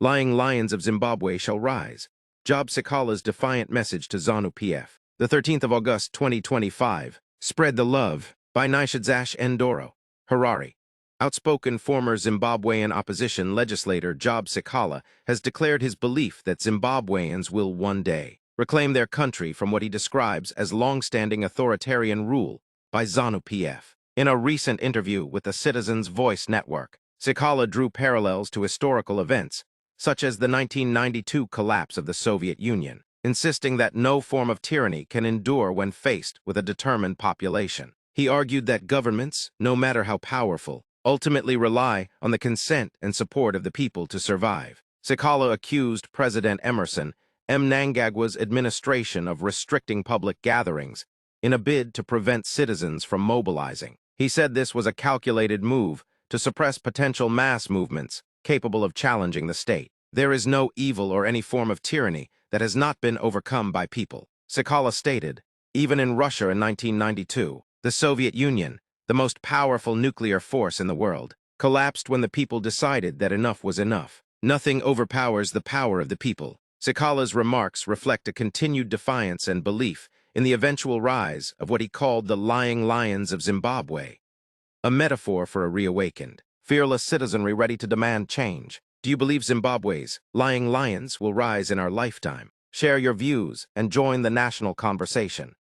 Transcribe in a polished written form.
Lying lions of Zimbabwe shall rise. Job Sikhala's defiant message to Zanu PF. The 13th of August 2025. Spread the love. By Nishazash Ndoro. Harare. Outspoken former Zimbabwean opposition legislator Job Sikhala has declared his belief that Zimbabweans will one day reclaim their country from what he describes as long-standing authoritarian rule by Zanu PF. In a recent interview with the Citizens' Voice Network, Sikhala drew parallels to historical events, such as the 1992 collapse of the Soviet Union, insisting that no form of tyranny can endure when faced with a determined population. He argued that governments, no matter how powerful, ultimately rely on the consent and support of the people to survive. Sikhala accused President Emerson Mnangagwa's administration of restricting public gatherings in a bid to prevent citizens from mobilizing. He said this was a calculated move to suppress potential mass movements capable of challenging the state. There is no evil or any form of tyranny that has not been overcome by people. Sikhala stated, even in Russia in 1992, the Soviet Union, the most powerful nuclear force in the world, collapsed when the people decided that enough was enough. Nothing overpowers the power of the people. Sikhala's remarks reflect a continued defiance and belief in the eventual rise of what he called the lying lions of Zimbabwe, a metaphor for a reawakened, fearless citizenry ready to demand change. Do you believe Zimbabwe's lying lions will rise in our lifetime? Share your views and join the national conversation.